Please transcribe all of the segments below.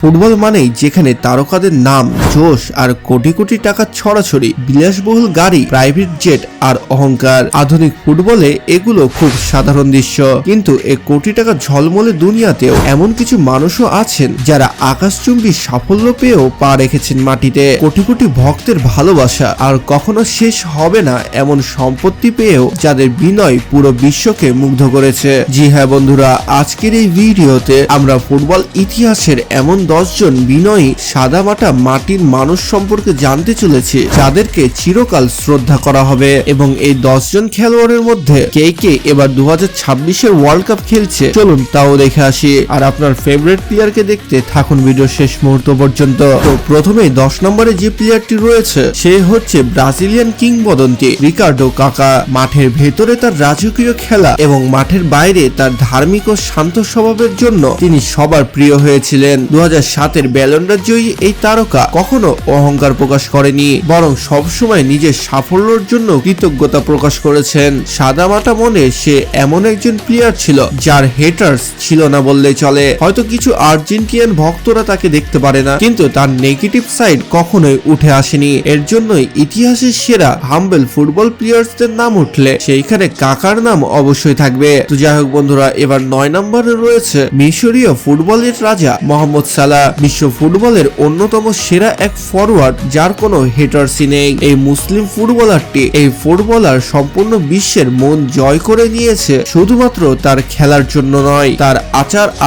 Football মানেই যেখানে তারকাদের নাম, জোশ আর কোটি কোটি টাকা ছড়াছড়ি, বিলাসবহুল গাড়ি, প্রাইভেট জেট আর অহংকার। আধুনিক ফুটবলে এগুলো খুব সাধারণ দৃশ্য, কিন্তু এ কোটি টাকা ঝলমলে দুনিয়াতেও এমন কিছু মানুষও আছেন যারা আকাশচুম্বী সাফল্য পেয়েও পা রেখেছেন মাটিতে। কোটি কোটি ভক্তের ভালোবাসা আর কখনো শেষ হবে না এমন সম্পত্তি পেয়েও যাদের বিনয় পুরো বিশ্বকে মুগ্ধ করেছে। জি হ্যাঁ বন্ধুরা, আজকের এই ভিডিওতে আমরা ফুটবল ইতিহাসের এমন 10 জন বিনয়ী সাদামাটা মাটির মানুষ সম্পর্কে জানতে চলেছি যাদেরকে চিরকাল শ্রদ্ধা করা হবে। এবং এই 10 জন খেলোয়াড়ের মধ্যে কে কে এবার 2026-এর ওয়ার্ল্ড কাপ খেলছে চলুন তাও দেখে আসি। আর আপনার ফেভারিট প্লেয়ারকে দেখতে থাকুন ভিডিও শেষ মুহূর্ত পর্যন্ত। তো প্রথমেই 10 নম্বরে যে প্লেয়ারটি রয়েছে সে হচ্ছে ব্রাজিলিয়ান কিংবদন্তি রিকার্ডো কাকা। মাঠের ভেতরে তার রাজকীয় খেলা এবং মাঠের বাইরে তার ধার্মিক ও শান্ত স্বভাবের জন্য তিনি সবার প্রিয় হয়েছিলেন। 2007-এর ব্যালন ড'র জয়ী এই তারকা কখনো অহংকার প্রকাশ করেনি, বরং সবসময় নিজের সাফল্যের জন্য কৃতজ্ঞতা প্রকাশ করেছেন। সাদামাটা মনে সে এমন একজন প্লেয়ার ছিল যার হেটার্স ছিল না বললেই চলে। হয়তো কিছু আর্জেন্টিনান ভক্তরা তাকে দেখতে পারে না, কিন্তু তার নেগেটিভ সাইড কখনোই উঠে আসেনি। এর জন্যই ইতিহাসের সেরা হাম্বল ফুটবল প্লেয়ার্সদের নাম উঠলে সেইখানে কাকার নাম অবশ্যই থাকবে। তো যাই হোক বন্ধুরা, এবার 9 নম্বরে রয়েছে মিশরীয় ফুটবলের রাজা মোহাম্মদ সালাহ। বিশ্ব ফুটবলের অন্যতম সেরা এক ফরওয়ার্ড যার কোনো হেটার্সই নেই। এই মুসলিম ফুটবলার সম্পূর্ণ বিশ্বের মন জয় করে নিয়েছে শুধুমাত্র তার খেলার জন্য নয়, তার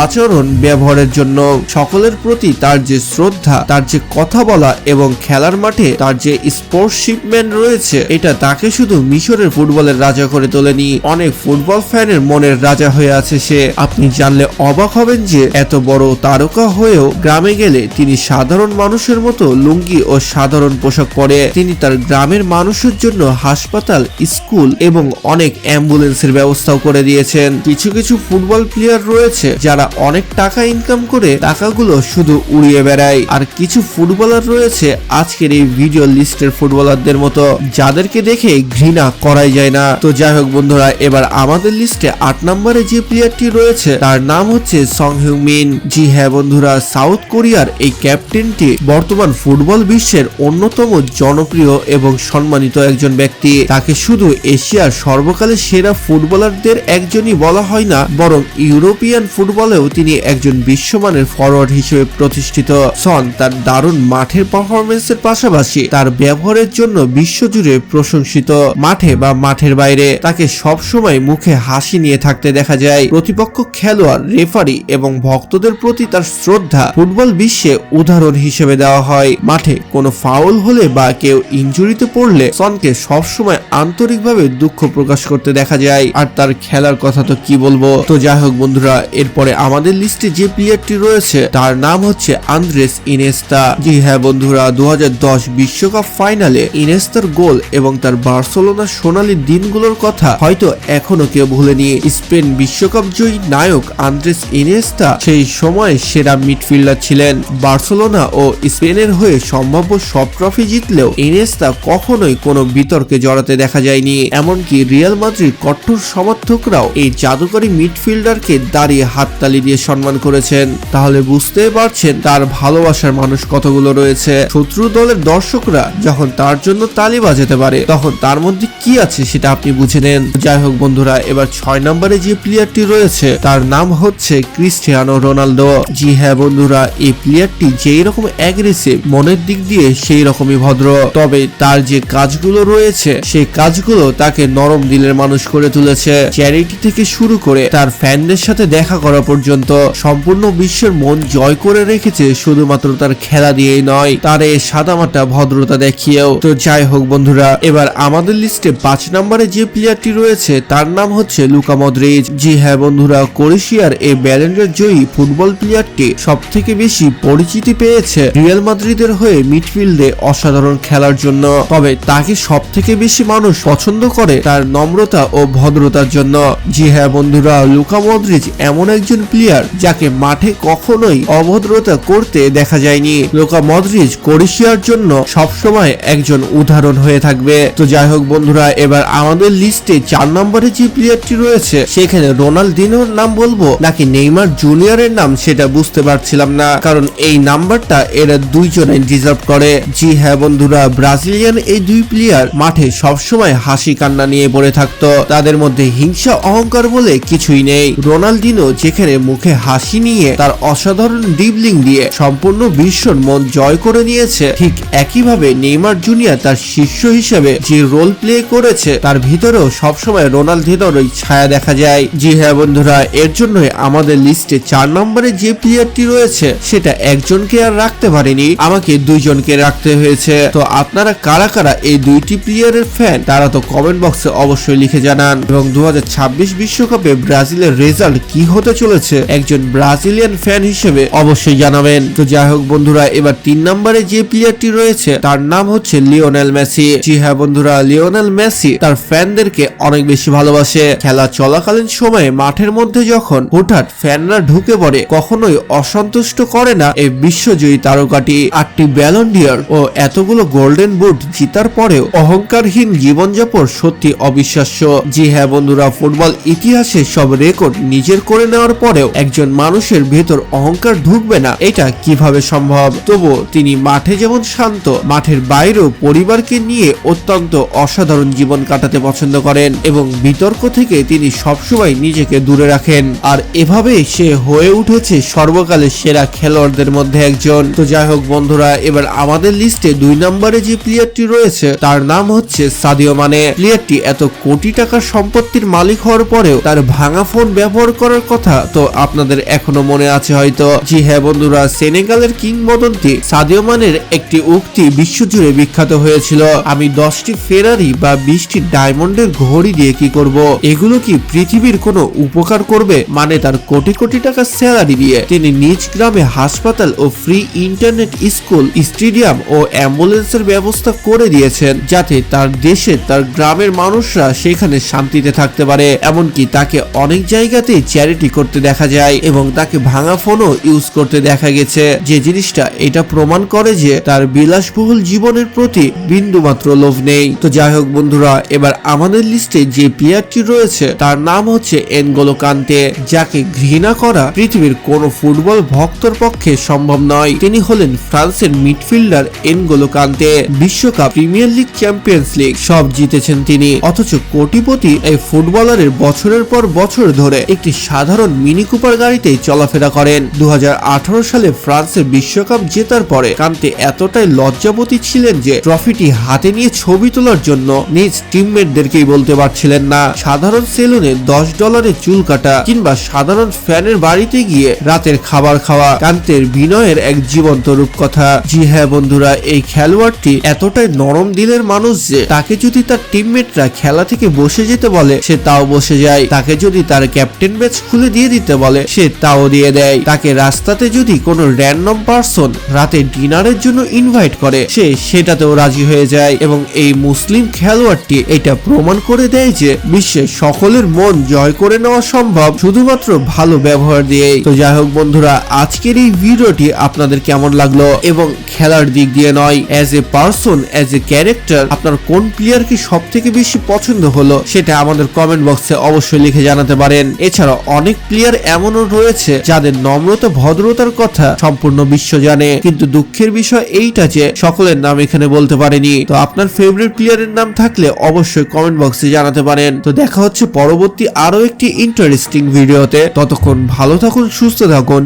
আচরণ ব্যবহারের জন্য। সকলের প্রতি তার যে শ্রদ্ধা, তার যে কথা বলা এবং খেলার মাঠে তার যে স্পোর্টসম্যান রয়েছে, এটা তাকে শুধু মিশরের ফুটবলের রাজা করে তোলেনি, অনেক ফুটবল ফ্যানের মনের রাজা হয়ে আছে সে। আপনি জানলে অবাক হবেন যে এত বড় তারকা হয়েও গ্রামে গেলে তিনি সাধারণ মানুষের মতো লুঙ্গি ও সাধারণ পোশাক পরে। তিনি তার গ্রামের মানুষের জন্য হাসপাতাল, স্কুল এবং অনেক অ্যাম্বুলেন্সের ব্যবস্থাও করে দিয়েছেন। কিছু কিছু ফুটবল প্লেয়ার রয়েছে যারা অনেক টাকা ইনকাম করে টাকাগুলো শুধু উড়িয়ে বেড়ায়, আর কিছু ফুটবলার রয়েছে আজকের এই ভিডিও লিস্টের ফুটবলারদের মতো যাদেরকে দেখে ঘৃণা করাই যায় না। তো যাই হোক বন্ধুরা, এবার আমাদের লিস্টে 8 নম্বরে যে প্লেয়ারটি রয়েছে তার নাম হচ্ছে সং হিউমিন। জি হ্যাঁ বন্ধুরা, সাউথ কোরিয়ার এই ক্যাপ্টেনটি বর্তমান ফুটবল বিশ্বের অন্যতম জনপ্রিয় এবং সম্মানিত একজন ব্যক্তি। তাকে শুধু এশিয়ার সর্বকালের সেরা ফুটবলারদের একজনই বলা হয় না, বরং ইউরোপিয়ান ফুটবলেও তিনি একজন বিশ্বমানের ফরওয়ার্ড হিসেবে প্রতিষ্ঠিত। সন তার দারুণ মাঠের পারফরমেন্সের পাশাপাশি তার ব্যবহারের জন্য বিশ্বজুড়ে প্রশংসিত। মাঠে বা মাঠের বাইরে তাকে সবসময় মুখে হাসি নিয়ে থাকতে দেখা যায়। প্রতিপক্ষ খেলোয়াড়, রেফারি এবং ভক্তদের প্রতি তার শ্রদ্ধা ফুটবল বিশ্বে উদাহরণ হিসেবে দেওয়া হয়। মাঠে কোনো ফাউল হলে বা কেউ ইনজুরিতে পড়লে সনকে সবসময় আন্তরিকভাবে দুঃখ প্রকাশ করতে দেখা যায়। আর তার খেলার কথা তো কি বলবো। তো যাই হোক বন্ধুরা, এরপরে আমাদের লিস্টে যে প্লেয়ারটি রয়েছে তার নাম হচ্ছে আন্দ্রেস ইনিয়েস্তা। জি হ্যাঁ বন্ধুরা, 2010 বিশ্বকাপ ফাইনালে ইনিয়েস্তার গোল এবং তার বার্সেলোনার সোনালী দিনগুলোর কথা হয়তো এখনো কেউ ভুলেনি। স্পেন বিশ্বকাপ জয়ী নায়ক আন্দ্রেস ইনিয়েস্তা সেই সময় সেরা মিডফিল্ডার ছিলেন। বার্সেলোনা ও স্পেনের হয়ে সম্ভাব্য সব ট্রফি জিতলেও ইনিয়েস্তা কখনোই কোনো বিতর্কে জড়াতে দেখা যায়নি। এমনকি রিয়াল মাদ্রিদ কঠোর সমর্থকরাও এই জাদুকরী মিডফিল্ডারকে দাঁড়িয়ে হাততালি দিয়ে সম্মান করেছেন। তাহলে বুঝতেই পারছেন তার ভালোবাসার মানুষ কতগুলো রয়েছে। শত্রু দলের দর্শকরা যখন তার জন্য তালি বাজাতে পারে তখন তার মধ্যে কি আছে সেটা আপনি বুঝে নেন। যাই হোক বন্ধুরা, এবার 6 নম্বরে যে প্লেয়ারটি রয়েছে তার নাম হচ্ছে ক্রিস্টিয়ানো রোনালদো। জি হ্যাঁ বন্ধুরা, এই প্লেয়ারটি যেই রকম অ্যাগ্রেসিভ, মনের দিক দিয়ে সেই রকমই ভদ্র, তবে তার যে কাজগুলো রয়েছে সেই কাজগুলো তাকে নরম দিলের মানুষ করে তুলেছে। চ্যারিটি থেকে শুরু করে তার ফ্যানদের সাথে দেখা করা পর্যন্ত সম্পূর্ণ বিশ্বের মন জয় করে রেখেছে শুধুমাত্র তার খেলা দিয়েই নয়, তার এই সাদামাটা ভদ্রতা দেখিয়েও। তো যাই হোক বন্ধুরা, এবার আমাদের লিস্টে 5 নম্বরে যে প্লেয়ারটি রয়েছে তার নাম হচ্ছে লুকা মদ্রিচ। জি হ্যাঁ বন্ধুরা, ক্রোয়েশিয়ার এই ব্যালন ড'র জয়ী ফুটবল প্লেয়ারটি সব থেকে বেশি পরিচিতি পেয়েছে রিয়াল মাদ্রিদের হয়ে মিডফিল্ডে অসাধারণ খেলার জন্য, তবে তাকে সব থেকে বেশি মানুষ পছন্দ করে তার নম্রতা ও ভদ্রতার জন্য। জি হ্যাঁ বন্ধুরা, লুকা মদ্রিচ এমন একজন প্লেয়ার যাকে মাঠে কখনোই অভদ্রতা করতে দেখা যায়নি। লুকা মদ্রিচ ক্রোয়েশিয়ার জন্য সবসময় একজন উদাহরণ হয়ে থাকবে। তো যাই হোক বন্ধুরা, এবার আমাদের লিস্টে 4 নম্বরে যে প্লেয়ারটি রয়েছে সেখানে রোনালদিনোর নাম বলবো নাকি নেইমার জুনিয়রের নাম সেটা বুঝতে পারছিলাম পারছিলাম না, কারণ এই নাম্বারটা এরা দুইজনে ডিজার্ভ করে। জি হ্যাঁ বন্ধুরা, ব্রাজিলিয়ান এই দুই প্লেয়ার মাঠে সবসময় হাসি কান্না নিয়ে পড়ে থাকতো। তাদের মধ্যে হিংসা অহংকার বলে কিছুই নেই। রোনালদিনো যেখানে মুখে হাসি নিয়ে তার অসাধারণ ড্রিবলিং দিয়ে সম্পূর্ণ বিশ্বর মন জয় করে নিয়েছে, ঠিক একইভাবে নেইমার জুনিয়র তার শিষ্য হিসেবে যে রোল প্লে করেছে তার ভিতরেও সবসময় রোনালদিনোর ওই ছায়া দেখা যায়। জি হ্যাঁ বন্ধুরা, এর জন্যই আমাদের লিস্টে 4 নম্বরে যে প্লেয়ারটি রয়েছে সেটা একজনকে আর রাখতে পারেনি, আমাকে দুইজনকে রাখতে হয়েছে। তো আপনারা কারা কারা এই দুইটি প্লেয়ারের ফ্যান তারা তো কমেন্ট বক্সে অবশ্যই লিখে জানান। এবং 2026 বিশ্বকাপে ব্রাজিলের রেজাল্ট কি হতে চলেছে একজন ব্রাজিলিয়ান ফ্যান হিসেবে অবশ্যই জানাবেন। তো যাই হোক বন্ধুরা, এবার 3 নম্বরে যে প্লেয়ারটি রয়েছে তার নাম হচ্ছে লিওনেল মেসি। জি হ্যাঁ বন্ধুরা, লিওনেল মেসি তার ফ্যানদেরকে অনেক বেশি ভালোবাসে। খেলা চলাকালীন সময়ে মাঠের মধ্যে যখন হঠাৎ ফ্যানরা ঢুকে পড়ে কখনোই অসন্তুষ্ট করে না এই বিশ্বজয়ী তারকাটি। 8টি ব্যালন ডি'র ও এতগুলো গোল্ডেন বুট জিতার পরেও অহংকারহীন জীবনযাপন সত্যি অবিশ্বাস্য। জি হ্যাঁ বন্ধুরা, ফুটবল ইতিহাসে সব রেকর্ড নিজের করে নেওয়ার পরেও একজন মানুষের ভেতর অহংকার ঢুকবে না, এটা কিভাবে সম্ভব? তবুও তিনি মাঠে যেমন শান্ত, মাঠের বাইরেও পরিবারকে নিয়ে অত্যন্ত অসাধারণ জীবন কাটাতে পছন্দ করেন এবং বিতর্ক থেকে তিনি সবসময় নিজেকে দূরে রাখেন। আর এভাবেই সে হয়ে উঠেছে সর্বকালের সেরা খেলোয়াড়দের মধ্যে একজন। তো যাই হোক বন্ধুরা, এবার আমাদের লিস্টে 2 নম্বরে যে প্লেয়ারটি রয়েছে তার নাম হচ্ছে সাদিও মানে। প্লেয়ারটি এত কোটি টাকার সম্পত্তির মালিক হওয়ার পরেও তার ভাঙা ফোন ব্যবহার করার কথা তো আপনাদের এখনো মনে আছে হয়তো। জি হ্যাঁ বন্ধুরা, সেনেগালের কিংবদন্তি সাদিও মানের একটি উক্তি বিশ্বজুড়ে বিখ্যাত হয়েছিল, আমি 10টি ফেরারি বা 20টি ডায়মন্ডের ঘড়ি দিয়ে কি করব? এগুলো কি পৃথিবীর কোনো উপকার করবে? মানে তার কোটি কোটি টাকার স্যালারি দিয়ে তিনি নিজ গ্রামে হাসপাতাল ও ফ্রি ইন্টারনেট, স্কুল, স্টেডিয়াম ও অ্যাম্বুলেন্সের ব্যবস্থা করে দিয়েছেন যাতে তার দেশে তার গ্রামের মানুষরা সেখানে শান্তিতে থাকতে পারে। এমনকি তাকে অনেক জায়গাতেই চ্যারিটি করতে দেখা যায় এবং তাকে ভাঙা ফোনও ইউজ করতে দেখা গেছে, যে জিনিসটা এটা প্রমাণ করে যে তার বিলাসবহুল জীবনের প্রতি বিন্দুমাত্র লোভ নেই। তো যাই হোক বন্ধুরা, এবার আমাদের লিস্টে যে প্লেয়ারটি রয়েছে তার নাম হচ্ছে এনগোলো কান্তে, যাকে ঘৃণা করা পৃথিবীর কোনো ফুটবল ভক্তর পক্ষে সম্ভব নয়। তিনি হলেন ফ্রান্সের মিডফিল্ডার এনগোলো কান্তে। বিশ্বকাপ, প্রিমিয়ার লিগ, চ্যাম্পিয়ন্স লিগ সব জিতেছেন তিনি, অথচ কোটিপতি এই ফুটবলারের বছরের পর বছর ধরে একটি সাধারণ মিনি কুপার গাড়িতেই চলাফেরা করেন। 2018 সালে ফ্রান্সের বিশ্বকাপ জেতার পরে কান্তে এতটাই লজ্জাবতী ছিলেন যে ট্রফিটি হাতে নিয়ে ছবি তোলার জন্য নিজ টিমমেটদেরকেই বলতে পারছিলেন না। সাধারণ সেলুনে $10 চুল কাটা কিংবা সাধারণ ফ্যানের বাড়িতে গিয়ে রাতের খাবার খাওয়া কান্তের বিনয়ের এক জীবন্ত রূপকথা। জি হ্যাঁ বন্ধুরা, এই খেলোয়াড়টি এতটাই নরম দিলের মানুষ যে তাকে যদি তার টিমমেটরা খেলা থেকে বসে যেতে বলে সে তাও বসে যায়, তাকে যদি তার ক্যাপ্টেন ব্যাচ খুলে দিয়ে দিতে বলে সে তাও দিয়ে দেয়, তাকে রাস্তাতে যদি কোনো র্যান্ডম পারসন রাতে ডিনারের জন্য ইনভাইট করে সে সেটাতেও রাজি হয়ে যায়। এবং এই মুসলিম খেলোয়াড়টি এটা প্রমাণ করে দেয় যে বিশ্বের সকলের মন জয় করে নেওয়া সম্ভব শুধুমাত্র ভালো ব্যবহার দিয়েই। তো যাই হোক বন্ধুরা, আজকের এই ভিডিওটি আপনাদের কেমন লাগলো এবং খেলার দিক দিয়ে নয়, as a person, as a character আপনার কোন প্লেয়ারকে সব থেকে বেশি পছন্দ হলো সেটা আমাদের কমেন্ট বক্সে অবশ্যই লিখে জানাতে পারেন। এছাড়া অনেক প্লেয়ার এমনও রয়েছে যাদের নম্রতা, ভদ্রতার কথা সম্পূর্ণ বিশ্ব জানে, কিন্তু দুঃখের বিষয় এইটা যে সকলের নাম এখানে বলতে পারেনি। তো আপনার ফেভারিট প্লেয়ারের নাম থাকলে অবশ্যই কমেন্ট বক্সে জানাতে পারেন। তো দেখা হচ্ছে পরবর্তী আরো একটি ইন্টারেস্টিং ভিডিওতে। ততক্ষণ ভালো থাকুন, সুস্থ থাকুন,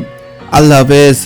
আল্লাহ হাফেজ।